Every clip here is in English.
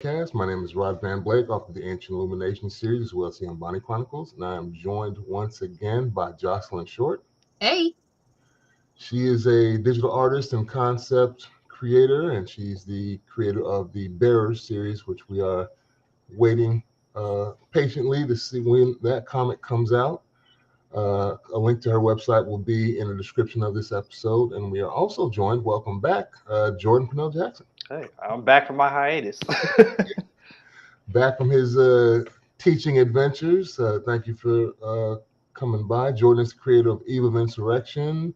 Cast. My name is Rod Van Blake off of the Ancient Illumination series as well as the Ambani Chronicles, and I am joined once again by Jocelyn Short. Hey. She is a digital artist and concept creator, and she's the creator of the Bearers series, which we are waiting patiently to see when that comic comes out. A link to her website will be in the description of this episode, and we are also joined. Welcome back, Jordan Purnell Jackson. Hey, I'm back from my hiatus. Back from his teaching adventures. Thank you for coming by. Jordan's the creator of Eve of Insurrection.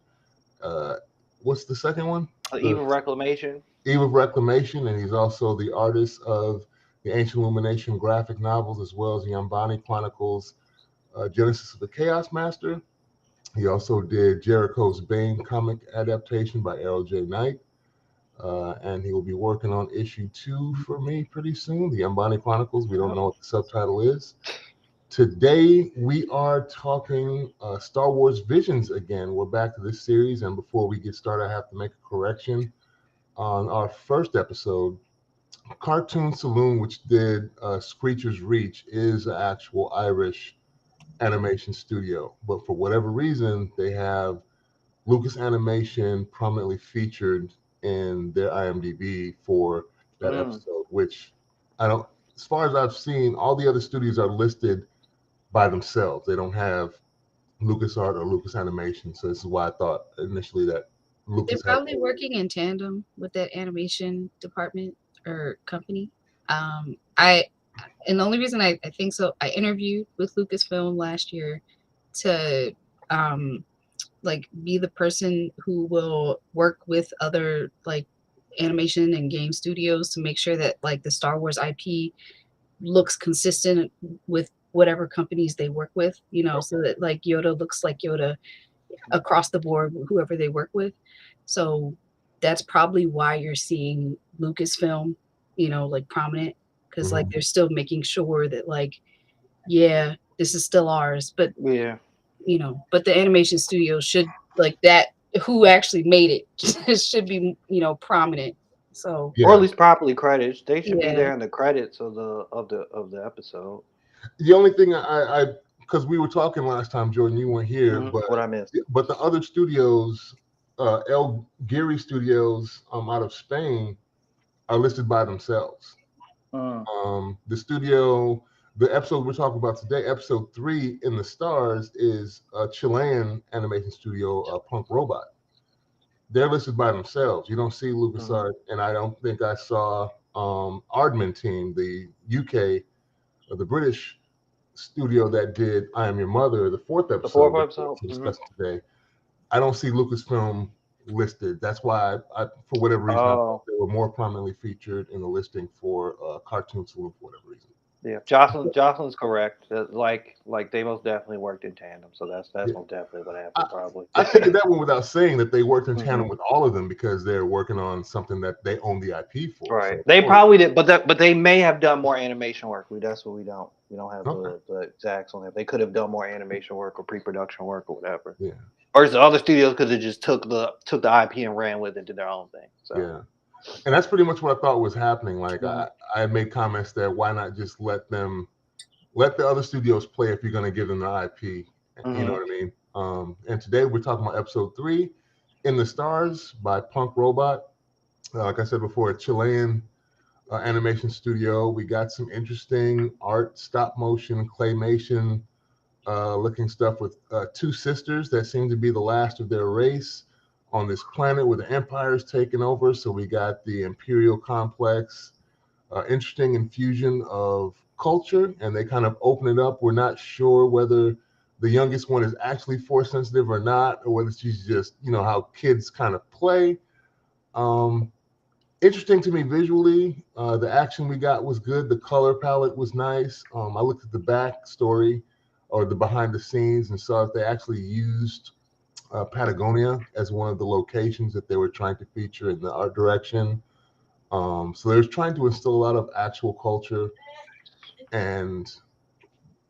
Uh, what's the second one? The Even reclamation. Eve of Reclamation, and he's also the artist of the Ancient Illumination graphic novels as well as the Ambani Chronicles, Genesis of the Chaos Master. He also did Jericho's Bane comic adaptation by Errol J. Knight. And he will be working on issue 2 for me pretty soon, the Ambani Chronicles. We don't know what the subtitle is. Today, we are talking Star Wars Visions again. We're back to this series, and before we get started, I have to make a correction. On our first episode, Cartoon Saloon, which did Screecher's Reach, is an actual Irish animation studio. But for whatever reason, they have Lucas Animation prominently featured in their IMDb for that episode, which I don't, as far as I've seen, all the other studios are listed by themselves. They don't have LucasArt or Lucas Animation. So this is why I thought initially that They're Lucas had. probably working in tandem with that animation department or company. I and the only reason I think so, I interviewed with Lucasfilm last year to like be the person who will work with other like animation and game studios to make sure that like the Star Wars IP looks consistent with whatever companies they work with, so that like Yoda looks like Yoda across the board, whoever they work with. So that's probably why you're seeing Lucasfilm, like prominent, because like they're still making sure that like, yeah, this is still ours, but Yeah. but the animation studio should like that who actually made it should be, prominent. So Or at Yeah. least properly credited. They should be yeah, there in the credits of the episode. The only thing because we were talking last time, Jordan, you weren't here, What I missed. but the other studios, El Geary Studios, out of Spain, are listed by themselves. Mm. The episode we're talking about today, episode 3 in the stars, is a Chilean animation studio, Punk Robot. They're listed by themselves. You don't see LucasArts, and I don't think I saw Aardman Team, the UK or the British studio that did I Am Your Mother, the fourth The fourth episode that episode. we're discussing today. I don't see Lucasfilm listed. That's why for whatever reason, I thought Oh, they were more prominently featured in the listing for Cartoon Saloon for whatever reason. yeah. Jocelyn's correct. Like they most definitely worked in tandem. So that's Yeah. most definitely what I, happened. Probably. I figured that one without saying that they worked in tandem hmm with all of them because they're working on something that they own the IP for. So Right. of They course, probably did, but they may have done more animation work. That's what we don't have okay, the exacts on it. They could have done more animation work or pre-production work or whatever. yeah, Or the other studios could have just took the IP and ran with it, did their own thing. So yeah. And that's pretty much what I thought was happening. Like mhm. I had made comments that why not just let the other studios play if you're going to give them the IP. You know Mhm. what I mean? And today we're talking about episode 3, In the Stars by Punk Robot. Like I said before, a Chilean animation studio. We got some interesting art, stop motion, claymation looking stuff with 2 sisters that seem to be the last of their race on this planet where the empire is taking over. So we got the Imperial complex, interesting infusion of culture, and they kind of open it up. We're not sure whether the youngest one is actually force sensitive or not, or whether she's just, how kids kind of play. Um, Interesting to me visually. The action we got was good. The color palette was nice. I looked at the backstory or the behind the scenes and saw that they actually used Patagonia as one of the locations that they were trying to feature in the art direction. So they were trying to instill a lot of actual culture, and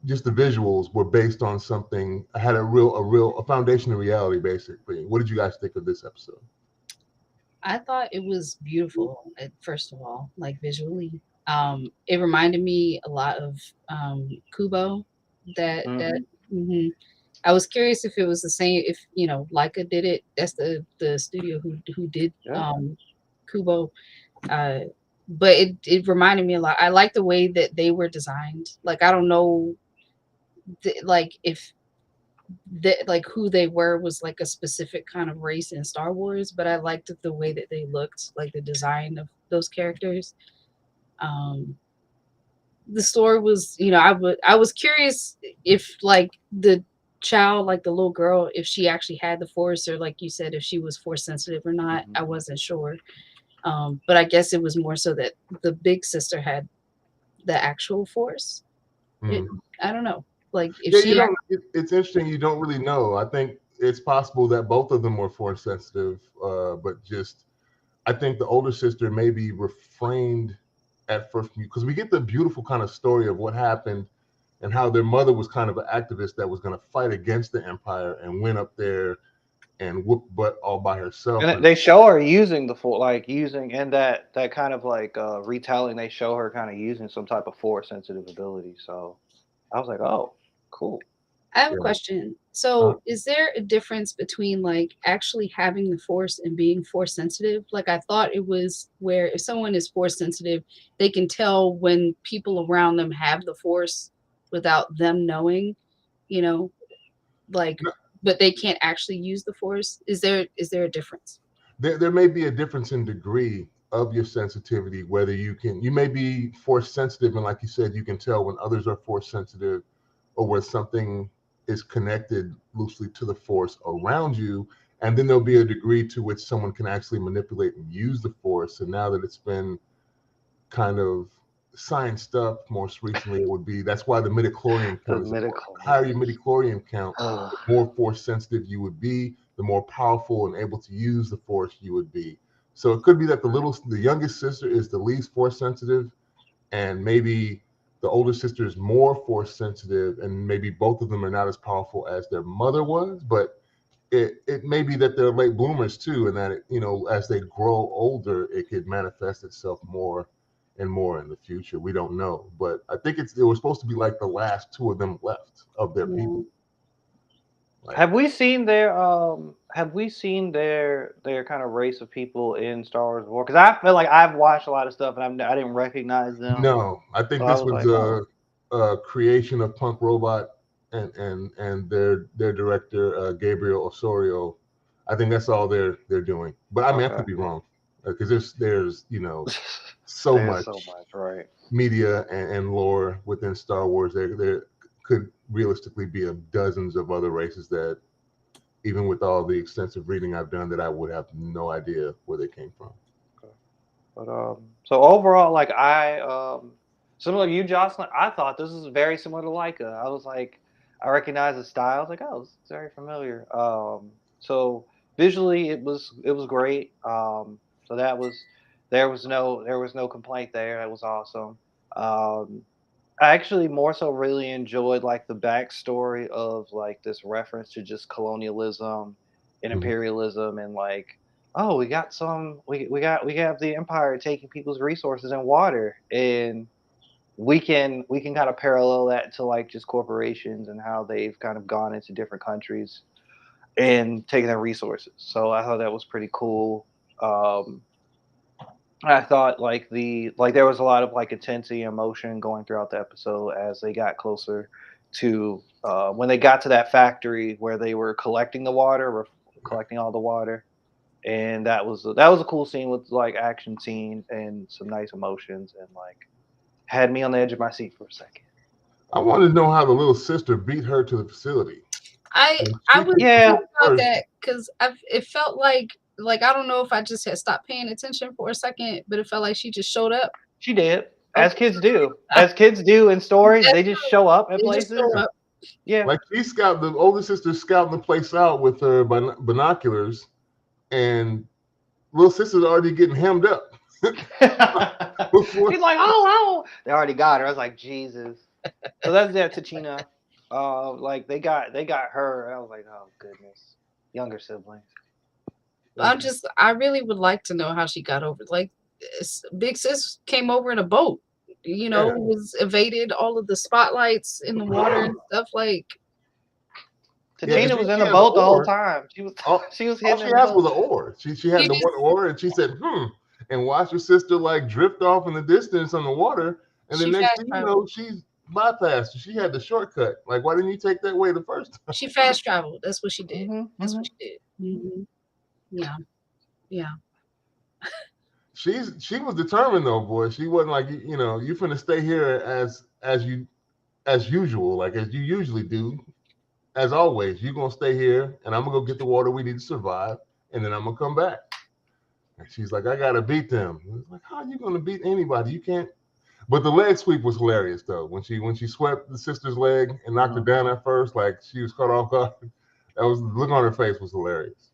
just the visuals were based on something. I had a foundation of reality, basically. What did you guys think of this episode? I thought it was beautiful. First of all, like visually, It reminded me a lot of Kubo. That Mhm. hmm I was curious if it was the same. If Leica did it. That's the studio who did Yeah. Kubo. Uh, but it reminded me a lot. I like the way that they were designed. Like I don't know, like if like who they were was like a specific kind of race in Star Wars, but I liked the way that they looked, like the design of those characters. Um, the story was, I was curious if like the child, like the little girl, if she actually had the force, or like you said, if she was force sensitive or not. Mhm. I wasn't sure. But I guess it was more so that the big sister had the actual force. It, Mm. I don't know. Like if Yeah, you she, don't. It's interesting. You don't really know. I think it's possible that both of them were force sensitive, but just I think the older sister maybe refrained at first because we get the beautiful kind of story of what happened and how their mother was kind of an activist that was going to fight against the empire and went up there and whoop butt all by herself. And And they show her using the full, like using, and that kind of like retelling. They show her kind of using some type of force sensitive ability. So I was like, oh, cool. I have a yeah, question. uh, So, is there a difference between like actually having the force and being force sensitive? Like, I thought it was where if someone is force sensitive, they can tell when people around them have the force without them knowing, you know, like, no, but they can't actually use the force. Is there a difference? there may be a difference in degree of your sensitivity, whether you may be force sensitive, and like you said, you can tell when others are force sensitive or where something is connected loosely to the force around you. And then there'll be a degree to which someone can actually manipulate and use the force. And now that it's been kind of scienced up most recently, it would be that's why the midichlorian The count is important. The higher your midichlorians. midichlorian count, Ugh. the more force sensitive you would be, the more powerful and able to use the force you would be. So it could be that the youngest sister is the least force sensitive, and maybe the older sister is more force sensitive, and maybe both of them are not as powerful as their mother was. But it may be that they're late bloomers too, and that as they grow older, it could manifest itself more and more in the future. We don't know, but I think it was supposed to be like the last two of them left of their Yeah. people. Like Have we seen their their kind of race of people in Star Wars War? Because I feel like I've watched a lot of stuff and I didn't recognize them. no, I So think I this was was like, oh, a creation of Punk Robot and their director Gabriel Osorio. I think that's all they're doing. But I mean, I okay. could be wrong because there's so There's so much much, right? media and lore within Star Wars. There could realistically be dozens of other races that, even with all the extensive reading I've done, that I would have no idea where they came from. Okay. But so overall, like similar to you, Jocelyn, I thought this was very similar to Leica. I was like, I recognized the style. I was like, oh, it's very familiar. So visually, it was great. So there was no complaint there. That was awesome. Um, I actually more so really enjoyed like the backstory of like this reference to just colonialism and Mhm. imperialism and like, oh, we have the empire taking people's resources and water, and we can kind of parallel that to like just corporations and how they've kind of gone into different countries and taken their resources. So I thought that was pretty cool. um I thought like there was a lot of like intensity and emotion going throughout the episode as they got closer to when they got to that factory where they were collecting the water, collecting all the water, and that was a cool scene with like action scenes and some nice emotions and like had me on the edge of my seat for a second. I wanted to know how the little sister beat her to the facility. I When I she was could Yeah, thinking shoot about first, that because it felt like I don't know if I just had stopped paying attention for a second, but it felt like she just showed up. she did, Okay, as kids do, I, as kids do in stories. that's They just show up at true. It just places. showed up. Yeah. like the older sister scouting the place out with her binoculars, and little sister's already getting hemmed up before. She's like, oh, oh. They already got her. I was like, Jesus. So that's that Tachina. Like they got her. I was like, oh goodness. Younger siblings. I really would like to know how she got over. Like, big sis came over in a boat. was evaded all of the spotlights in the water and stuff like. Tina was in she the has boat an the whole oar. time. All She was all hitting she in the has was boat. an oar. She had She the just, one oar, and she said, and watched her sister like drift off in the distance on the water. And the she next fast thing you traveled. know, she's bypassed. She had the shortcut. Like, why didn't you take that way the first time? She fast traveled. That's what she did. Mm-hmm, That's mm-hmm. what she did. Yeah, yeah. She was determined though, boy. She wasn't like you finna stay here as usual, like as you usually do. As always, you're gonna stay here, and I'm gonna go get the water we need to survive, and then I'm gonna come back. And she's like, I gotta beat them. And it's like, how are you gonna beat anybody? You can't. But the leg sweep was hilarious though. When she swept the sister's leg and knocked her down at first, like she was caught off guard. That was the look on her face was hilarious.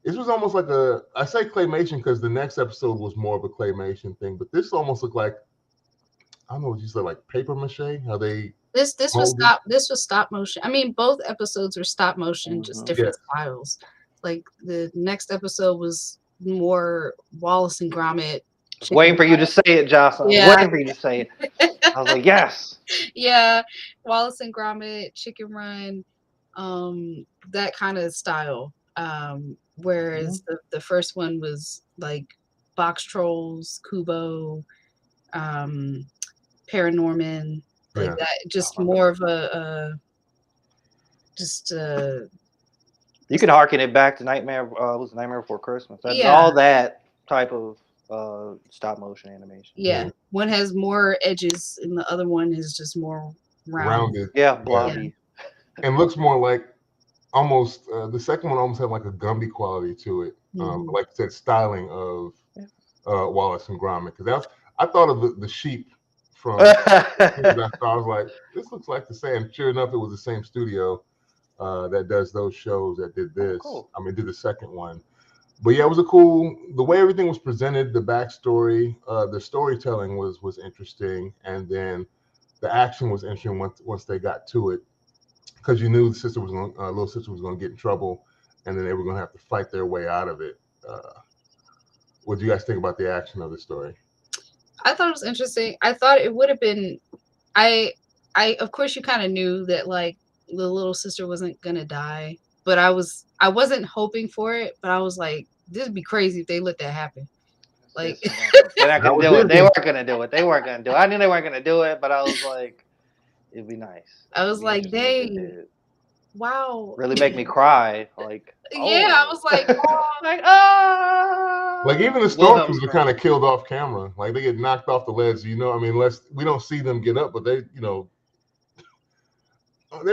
This was almost like I say claymation because the next episode was more of a claymation thing, but this almost looked like, I don't know what you said, like paper mache. How they This was molded. stop motion. I mean, both episodes were stop motion, just different styles. Like the next episode was more Wallace and Gromit. Waiting for you to say it, Jocelyn. Yeah. Waiting for you to say it. I was like, yes. Yeah, Wallace and Gromit, Chicken Run, that kind of style. Whereas the first one was like Box Trolls, Kubo, Paranorman, like that. Just more of you could harken it back to Nightmare Before Christmas. That's yeah. all that type of stop motion animation. Yeah. One has more edges and the other one is just more rounded. Yeah, blobby. And looks more like almost the second one almost had like a Gumby quality to it. Like I said, styling of Wallace and Gromit. Because I thought of the sheep from I was like, this looks like the same. Sure enough, it was the same studio that does those shows that did this. Cool. I mean, did the second one. But yeah, it was the way everything was presented, the backstory, the storytelling was interesting, and then the action was interesting once they got to it, because you knew the little sister was going to get in trouble, and then they were going to have to fight their way out of it. What do you guys think about the action of the story? I thought it was interesting. I thought it would have been. I of course you kind of knew that like the little sister wasn't gonna die, but I wasn't hoping for it. But I was like, this would be crazy if they let that happen. Like they're not gonna do it. They weren't gonna do it. They weren't gonna do it. I knew they weren't gonna do it, but I was like, it'd be nice. I was like, dang, wow, really make me cry. Like, yeah, I was like, oh. Like even the stormtroopers are kind of killed off camera. Like they get knocked off the ledge. I mean, unless we don't see them get up, but they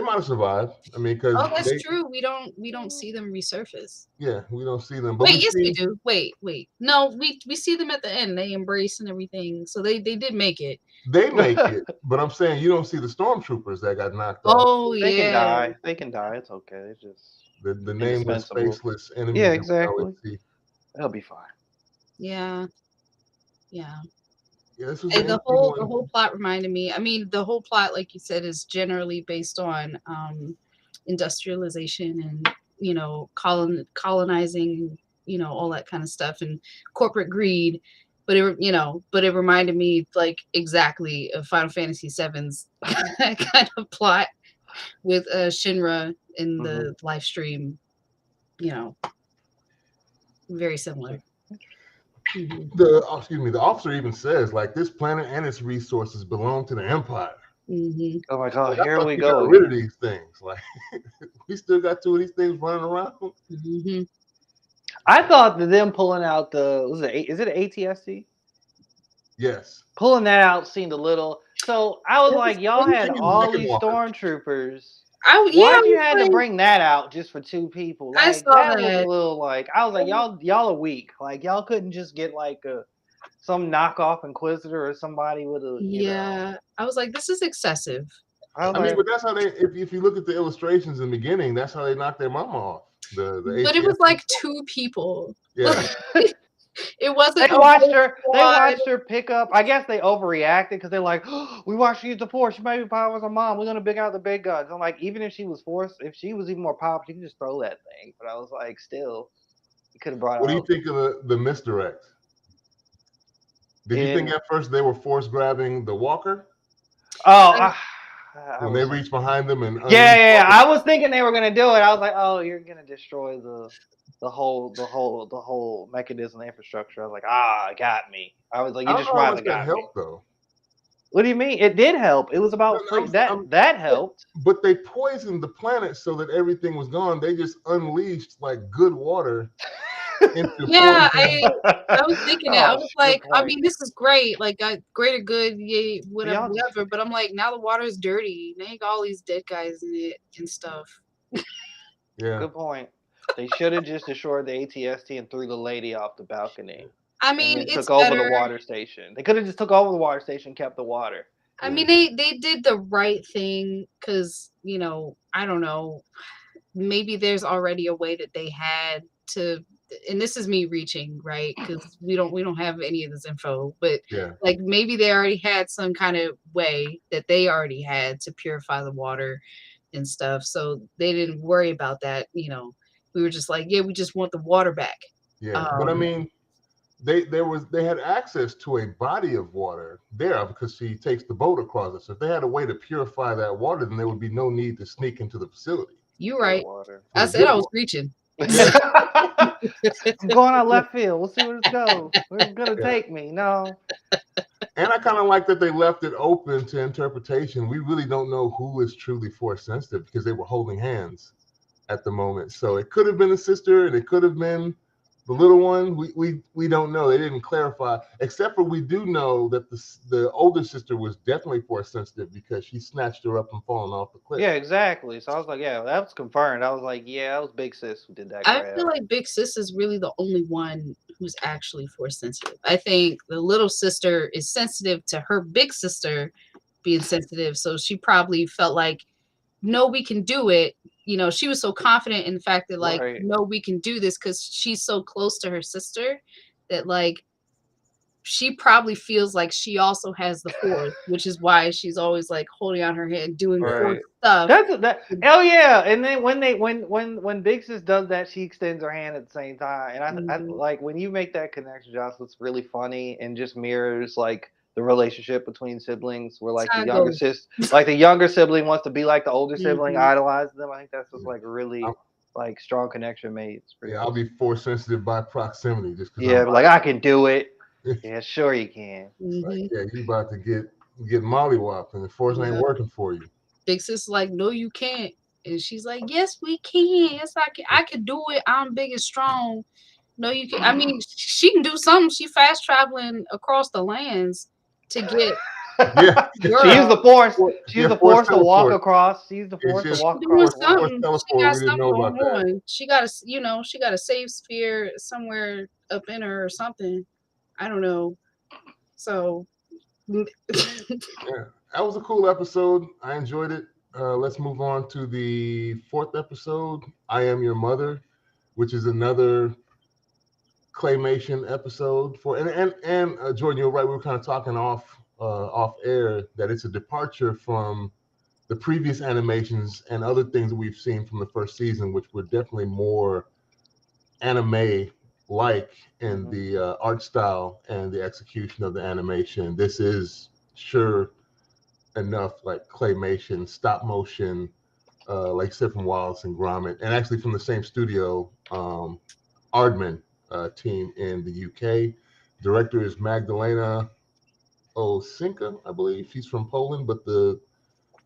might have survived. I mean, because that's true. We don't see them resurface. Yeah, we don't see them. But wait, we do. Wait. No, we see them at the end. They embrace and everything. So they did make it. They make it, but I'm saying you don't see the stormtroopers that got knocked off. Oh yeah, they can die. They can die. It's okay. It's just the nameless, faceless enemies. Yeah, exactly. They'll be fine. Yeah. Yeah, the whole plot reminded me. I mean, the whole plot, like you said, is generally based on industrialization and colonizing, all that kind of stuff and corporate greed. But it reminded me like exactly of Final Fantasy VII's kind of plot with Shinra in the live stream. Very similar. The officer even says like this planet and its resources belong to the Empire. Oh my God! Here we go. Got rid of these things. Like we still got two of these things running around. I thought that them pulling out is it an ATST? Yes. Pulling that out seemed a little. So I was like, y'all had all these stormtroopers. Why'd you had to bring that out just for two people? Like, I saw that. Was a little like I was like, y'all are weak. Like y'all couldn't just get like some knockoff Inquisitor or somebody with a. Yeah, I was like, this is excessive. I mean, but that's how they. If you look at the illustrations in the beginning, that's how they knocked their mama off. But it was like two people. Yeah. It wasn't. They watched her pick up. I guess they overreacted because they're like, oh, we watched her use the Force. She might be powerful as her mom. We're gonna big out the big guns. I'm like, even if she was forced, if she was even more powerful, she could just throw that thing. But I was like, still, you could have brought. What do you think of the misdirect? Did you think at first they were force grabbing the walker Oh, when they reached behind them and yeah. I was thinking they were gonna do it. I was like, oh, you're gonna destroy the whole mechanism, infrastructure. I was like, got me. I was like, I you don't just know how rather much that got me. helped though. What do you mean? It did help. It was about free. That helped. But they poisoned the planet so that everything was gone. They just unleashed like good water into Yeah, poison. I was thinking that. I was like, I point. mean, this is great, like greater good, yeah, Y'all whatever. But I'm like, now the water is dirty. Now you got all these dead guys in it and stuff. Yeah. Good point. They should have just destroyed the ATST and threw the lady off the balcony. I And mean, then it's took over the better. water station. They could have just took over the water station, kept the water. I mean, they did the right thing because, you know, I don't know, maybe there's already a way that they had to, and this is me reaching, right? Because we don't have any of this info, but Yeah. like maybe they already had some kind of way that they already had to purify the water and stuff, so they didn't worry about that. You know, we were just like, yeah, we just want the water back. Yeah. But I mean, they had access to a body of water there because she takes the boat across it. So if they had a way to purify that water, then there would be no need to sneak into the facility. You're right. Water. I said I was reaching. I'm going out left field. We'll see where it goes. Where's it gonna take me? No. And I kind of like that they left it open to interpretation. We really don't know who is truly force sensitive because they were holding hands at the moment. So it could have been the sister and it could have been the little one. We don't know. They didn't clarify, except for we do know that the older sister was definitely force sensitive because she snatched her up and fallen off the cliff. Yeah, exactly. So I was like, yeah, that was confirmed. I was like, yeah, that was Big Sis who did that I crap. feel like Big Sis is really the only one who's actually force sensitive. I think the little sister is sensitive to her big sister being sensitive, so she probably felt like, no, we can do it. You know, she was so confident in the fact that like, no, we can do this because she's so close to her sister that like she probably feels like she also has the force, which is why she's always like holding on her head, doing force stuff. Oh yeah, and then when Big Sis does that, she extends her hand at the same time, and I like when you make that connection, Jocelyn. It's really funny and just mirrors like the relationship between siblings, where like the younger sibling wants to be like the older sibling, idolizes them. I think that's just like really like strong connection made. I'll be force sensitive by proximity just because. Yeah, like I can do it. Yeah, sure you can. Like, yeah, you about to get mollywopped and the force ain't working for you. Big Sis is like, no, you can't. And she's like, yes, we can. Yes, I can do it. I'm big and strong. No, you can. I mean, she can do something. She fast traveling across the lands to get. Yeah, she used the force. She used the force to walk across. She used the force to walk across. She got something going on. She got she got a safe sphere somewhere up in her or something. I don't know. So. Yeah, that was a cool episode. I enjoyed it. Let's move on to the 4th episode, I Am Your Mother, which is another claymation episode for and Jordan, you're right. We were kind of talking off air that it's a departure from the previous animations and other things that we've seen from the first season, which were definitely more anime like in the art style and the execution of the animation. This is sure enough like claymation, stop motion, like I said, from Wallace and Gromit, and actually from the same studio, Aardman team in the UK. Director is Magdalena Osinka, I believe. She's from Poland, but the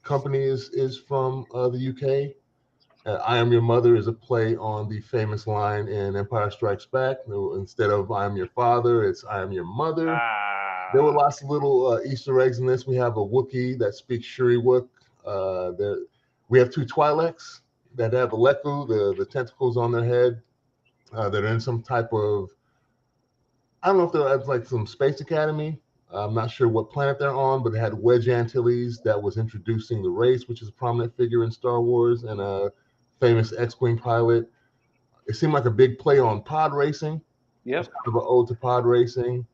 company is from the UK. I Am Your Mother is a play on the famous line in Empire Strikes Back. Instead of I Am Your Father, it's I Am Your Mother. There were lots of little Easter eggs in this. We have a Wookiee that speaks Shuri-Wook. We have 2 Twi'leks that have the Leku, the tentacles on their head, that are in some type of, I don't know if they're at like some space academy. I'm not sure what planet they're on, but they had Wedge Antilles that was introducing the race, which is a prominent figure in Star Wars, and a famous X-Wing pilot. It seemed like a big play on pod racing. Yep. It's kind of an ode to pod racing.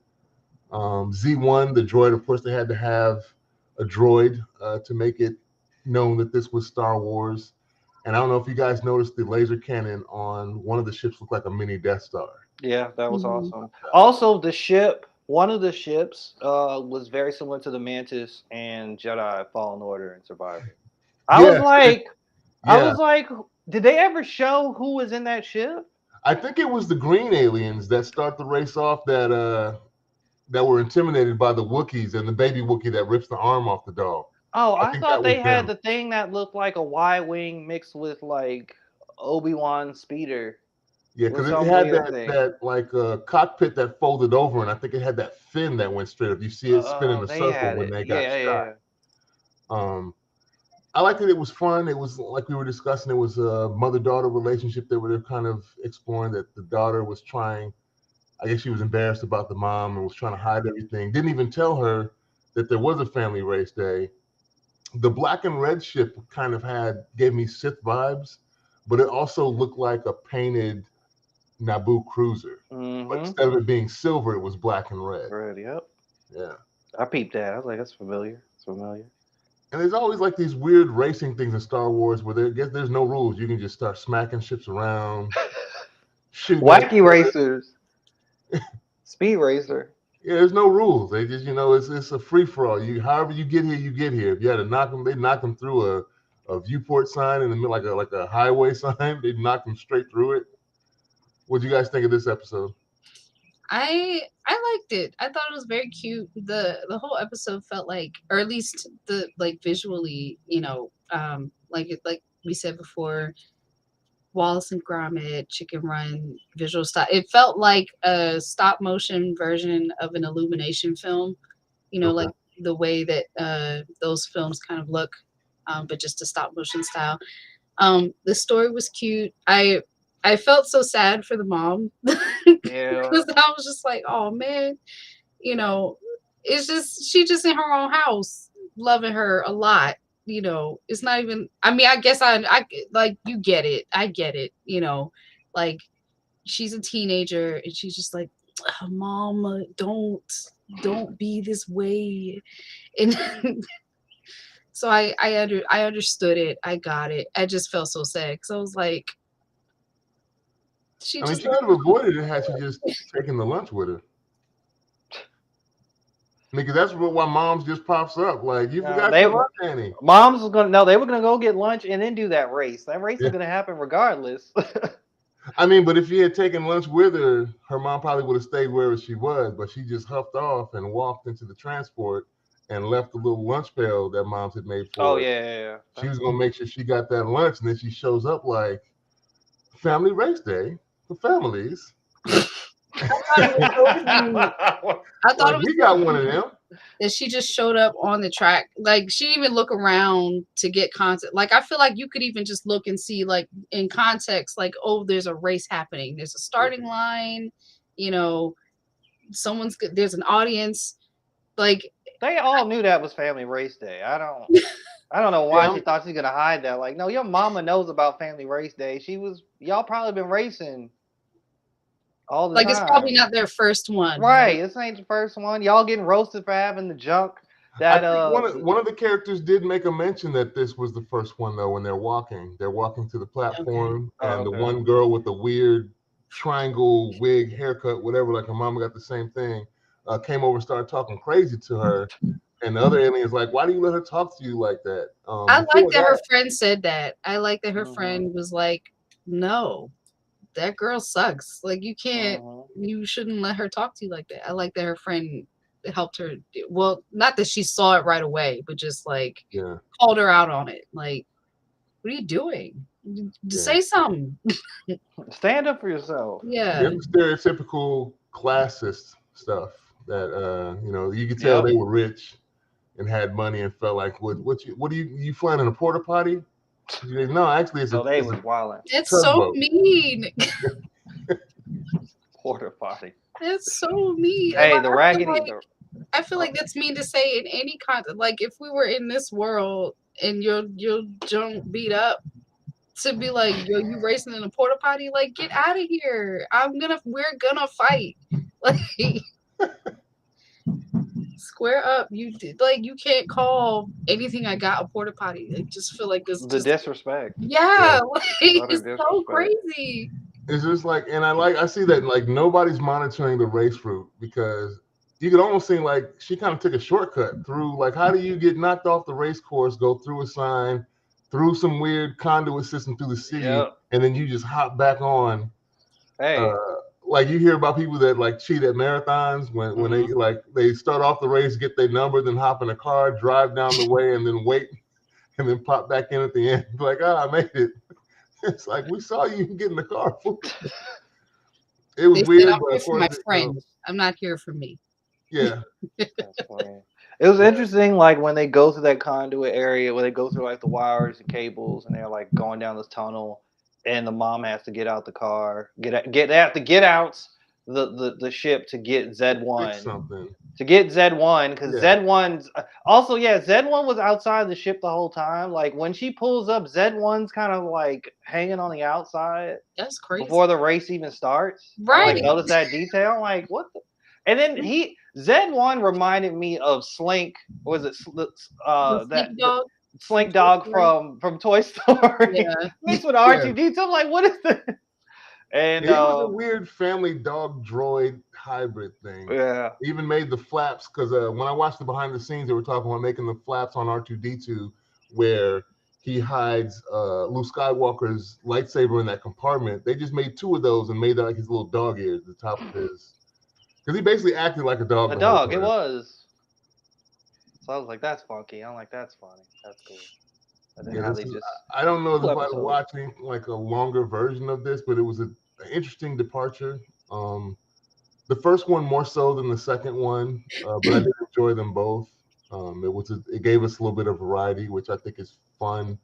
Z1, the droid, of course, they had to have a droid to make it known that this was Star Wars. And I don't know if you guys noticed the laser cannon on one of the ships looked like a mini Death Star. Yeah, that was awesome. Also, the ship one of the ships was very similar to the Mantis and Jedi Fallen Order and Survivor. I was Yeah, like, I yeah. was like, did they ever show who was in that ship? I think it was the green aliens that start the race off that were intimidated by the Wookiees and the baby Wookiee that rips the arm off the dog. Oh, I I think that thought was they had them. the thing that looked like a Y-wing mixed with like Obi-Wan speeder Yeah, with because it some had weird that thing. that like cockpit that folded over, and I think it had that fin that went straight up. You see it spin in a They circle had when it. they got Yeah, shot. yeah. Um, I liked it. It was fun. It was like we were discussing. It was a mother-daughter relationship that we were kind of exploring. That the daughter was trying. I guess she was embarrassed about the mom and was trying to hide everything. Didn't even tell her that there was a family race day. The black and red ship kind of gave me Sith vibes, but it also looked like a painted Naboo cruiser. But Mm-hmm. instead of it being silver, it was black and red. Right, yep. Yeah. I peeped that. I was like, that's familiar. It's familiar. And there's always like these weird racing things in Star Wars where there's no rules. You can just start smacking ships around, shooting at each Wacky other. racers. Speed racer. Yeah, there's no rules. They just, it's a free for all. However you get here, you get here. If you had to knock them, they knock them through a viewport sign in the middle, like a highway sign. They knock them straight through it. What do you guys think of this episode? I liked it. I thought it was very cute. The whole episode felt like, or at least the like visually, like we said before, Wallace and Gromit, Chicken Run, visual style. It felt like a stop motion version of an Illumination film. Okay. Like the way that those films kind of look, but just a stop motion style. The story was cute. I felt so sad for the mom Yeah. because I was just like, oh man, it's just she just in her own house, loving her a lot. It's not even. I mean, I guess I like you get it. I get it. Like she's a teenager and she's just like, oh, Mama, don't be this way. And so I understood it. I got it. I just felt so sad because I was like, she I mean, just she could have avoided it had she just taken the lunch with her. Because that's why moms just pops up. Like, you forgot your lunch, Annie. Moms was gonna they were gonna go get lunch and then do that race. That race is gonna happen regardless. I mean, but if she had taken lunch with her, her mom probably would have stayed wherever she was. But she just huffed off and walked into the transport and left the little lunch pail that moms had made for her. Yeah. She was gonna make sure she got that lunch, and then she shows up like family race day for families. I thought it was we got one of them. That she just showed up on the track. Like she didn't even look around to get context. Like I feel like you could even just look and see like in context, like, oh, there's a race happening. There's a starting line, there's an audience. Like they all knew that was family race day. I don't know why she thought she's gonna hide that. Like, no, your mama knows about family race day. Y'all probably been racing all the time. It's probably not their first one. Right. This ain't the first one. Y'all getting roasted for having the junk. That I think one of the characters did make a mention that this was the first one though. When they're walking to the platform, and the one girl with the weird triangle wig haircut, whatever, like her mama got the same thing, came over and started talking crazy to her. And the other alien's like, why do you let her talk to you like that? I like that her friend said that. I like that her friend was like, no, that girl sucks. Like you shouldn't let her talk to you like that. I like that her friend helped her. Well, not that she saw it right away, but just like called her out on it. Like, what are you doing? Say something. Stand up for yourself. Yeah. There's stereotypical classist stuff that you could tell they were rich and had money and felt like, what are you flying in a porta potty? No, actually, it's they was wilding. It's so mean. Porta potty. It's so mean. Hey, the raggedy. I feel like that's mean to say in any context. Like if we were in this world and your junk beat up, to be like, yo, you racing in a porta potty? Like, get out of here. We're gonna fight. Like, square up. You can't call anything I got a porta potty. I just feel like this. The disrespect. Yeah, it's so crazy. It's just like, and I see that like nobody's monitoring the race route because you could almost seem like she kind of took a shortcut through, like, how do you get knocked off the race course, go through a sign, through some weird conduit system through the city, Yep. and then you just hop back on. Hey. Like you hear about people that like cheat at marathons when they like they start off the race, get their number, then hop in a car, drive down the way, and then wait, and then pop back in at the end. Like, I made it. It's like, we saw you get in the car. It was They said, weird, I'm but here of for my course, friends. I'm not here for me. yeah. That's funny. It was interesting, like when they go through that conduit area, where they go through like the wires and cables, and they're like going down this tunnel, and the mom has to get out the car, they have to get out the ship to get Fix Z1, something. because Yeah. Z1's also, Z1 was outside the ship the whole time. Like when she pulls up, Z1's kind of like hanging on the outside That's crazy. before the race even starts. I Right. like notice that detail. I'm like, what the? And then Z1 reminded me of Slink. Was it Sleep dog. Slink Dog from Toy Story Yeah. mixed with Yeah. R2D2? I'm like, what is this? And He was a weird family dog droid hybrid thing. yeah, Even made the flaps, because when I watched the behind the scenes, they were talking about making the flaps on R2D2 where he hides Luke Skywalker's lightsaber in that compartment. They just made 2 of those and made that like his little dog ears at the top of his, because he basically acted like a dog. a The whole dog. It time. was. So I was like, that's funky. I'm like, that's funny. That's cool. And then Yeah, how they just I don't know if I'd episode. watch like a longer version of this, but it was an interesting departure. The first one more so than the second one, but I did enjoy them both. It gave us a little bit of variety, which I think is fun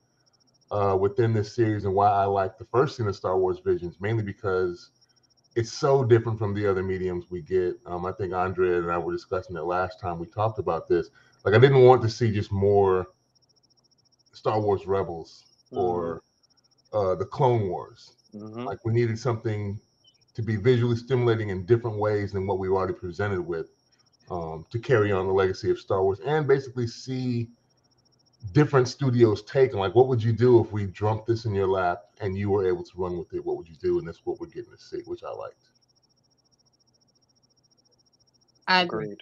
within this series, and why I like the first scene of Star Wars Visions, mainly because it's so different from the other mediums we get. I think Andrea and I were discussing it last time we talked about this. Like, I didn't want to see just more Star Wars Rebels or the Clone Wars. Like, we needed something to be visually stimulating in different ways than what we were already presented with, to carry on the legacy of Star Wars and basically see different studios take. And like, what would you do if we dumped this in your lap and you were able to run with it? What would you do? And that's what we're getting to see, which I liked. I agree.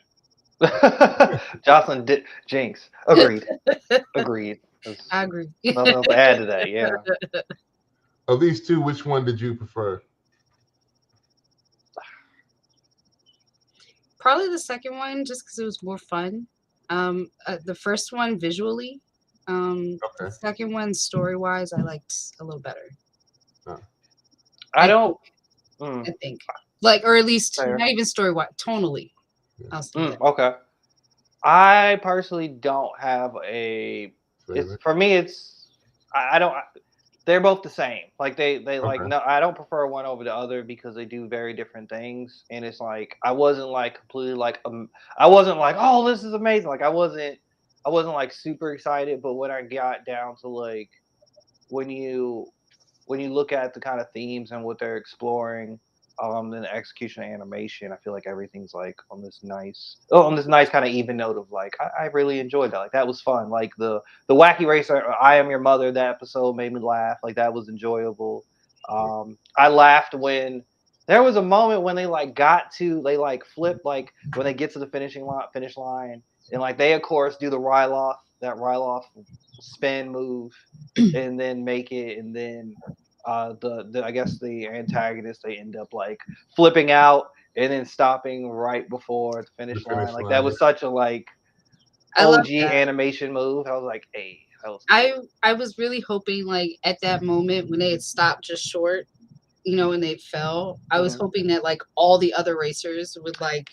Agreed. Jocelyn Jinx. Agreed. Agreed. I agree. Nothing else to add to that. Yeah. Of these 2, which one did you prefer? Probably the second one, just because it was more fun. The first one visually. The second one story wise, I liked a little better. I don't. I think, like, or at least Fair. not even story wise, tonally. I'll say that. Okay. I personally don't have a. For me, it's I don't. They're both the same. Like they like, no, I don't prefer one over the other because they do very different things. And it's like I wasn't like completely like I wasn't like, oh, this is amazing. Like I wasn't like super excited. But when I got down to like when you look at the kind of themes and what they're exploring, and the execution and animation, I feel like everything's like on this nice kind of even note of like I really enjoyed that. Like that was fun. Like the Wacky Racer, I Am Your Mother, that episode made me laugh. Like that was enjoyable. I laughed when there was a moment when they flip, like when they get to the finish line, and like they of course do the Ryloth spin move, and then make it, and then I guess the antagonist, they end up like flipping out and then stopping right before the finish line. Like that was such a like OG animation move. I was like, hey, that was cool. I was really hoping like at that moment when they had stopped just short, and they fell, I was hoping that like all the other racers would like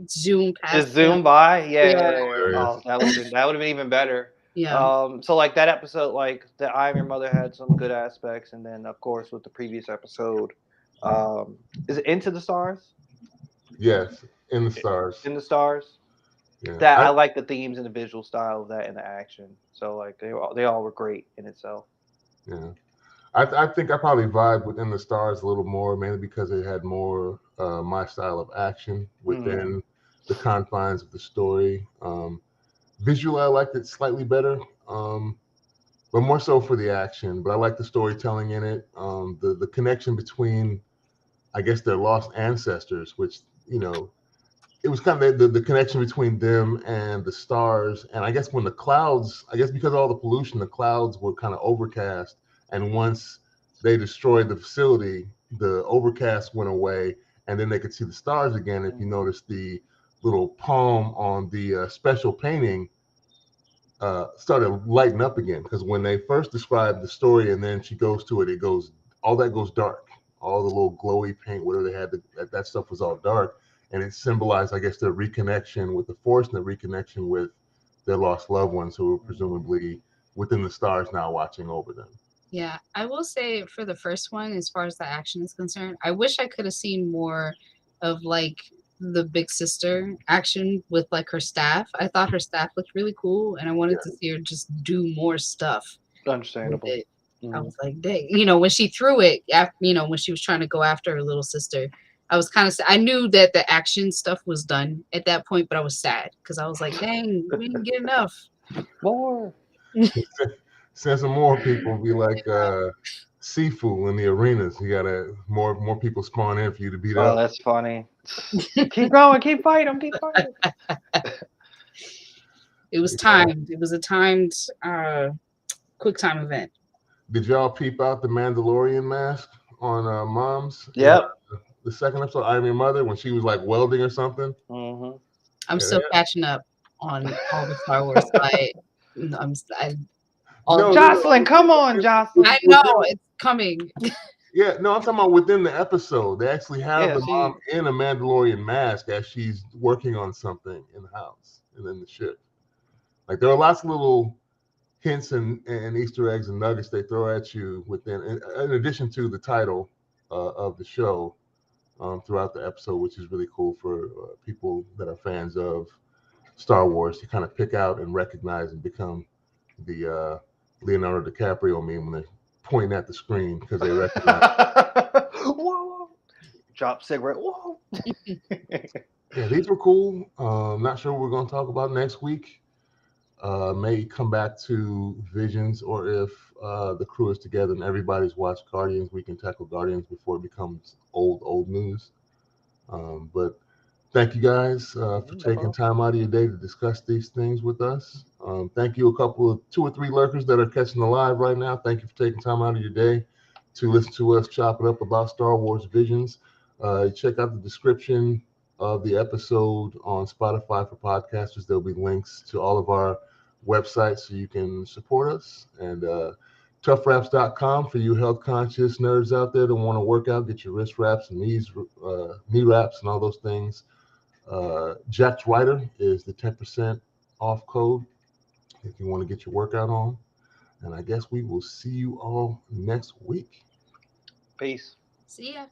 zoom past. Just zoom by, yeah. Oh, that would have been even better. Yeah. So like that episode, like the I Am Your Mother had some good aspects, and then of course with the previous episode, is it Into the Stars? Yes, In the Stars. In the Stars. Yeah. That I like the themes and the visual style of that and the action. So like they all were great in itself. Yeah. I think I probably vibe with In the Stars a little more, mainly because it had more my style of action within the confines of the story. Visually, I liked it slightly better, but more so for the action. But I like the storytelling in it. The connection between, I guess, their lost ancestors, which it was kind of the connection between them and the stars. And I guess when the clouds, I guess because of all the pollution, the clouds were kind of overcast. And once they destroyed the facility, the overcast went away, and then they could see the stars again. If you notice the little palm on the special painting started lighting up again, because when they first described the story and then she goes to it, it goes, all that goes dark. All the little glowy paint, whatever they had, that stuff was all dark, and it symbolized, I guess, their reconnection with the force and the reconnection with their lost loved ones who were presumably within the stars now watching over them. Yeah, I will say for the first one, as far as the action is concerned, I wish I could have seen more of like the big sister action with like her staff. I thought her staff looked really cool, and I wanted to see her just do more stuff with Understandable. it. I was like, dang, when she threw it, when she was trying to go after her little sister, I was kind of, I knew that the action stuff was done at that point, but I was sad because I was like, dang, we didn't get enough. More. Send some more people, be like Sifu in the arenas. You gotta more people spawn in for you to beat Oh, up. that's funny. Keep going, keep fighting, keep fighting. It was timed. It was a timed quick time event. Did y'all peep out the Mandalorian mask on Mom's? Yep. The second episode, I Am Your Mother, when she was like welding or something. Mm-hmm. I'm still catching up on all the Star Wars. Jocelyn, come on, Jocelyn. I know it's coming. Yeah, no, I'm talking about within the episode. They actually have the mom in a Mandalorian mask as she's working on something in the house and in the ship. Like there are lots of little hints and Easter eggs and nuggets they throw at you within, in addition to the title of the show throughout the episode, which is really cool for people that are fans of Star Wars to kind of pick out and recognize and become the Leonardo DiCaprio meme when they're pointing at the screen because they recognize. Whoa! Drop cigarette. Whoa! Yeah, these were cool. Not sure what we're going to talk about next week. May come back to Visions, or if the crew is together and everybody's watched Guardians, we can tackle Guardians before it becomes old news. But thank you guys for taking time out of your day to discuss these things with us. Thank you, two or three lurkers that are catching the live right now. Thank you for taking time out of your day to listen to us chop it up about Star Wars Visions. Check out the description of the episode on Spotify for podcasters. There'll be links to all of our websites so you can support us. And toughwraps.com for you health conscious nerds out there that want to work out, get your wrist wraps and knee wraps and all those things. Jack's Writer is the 10% off code if you want to get your workout on. And I guess we will see you all next week. Peace. See ya.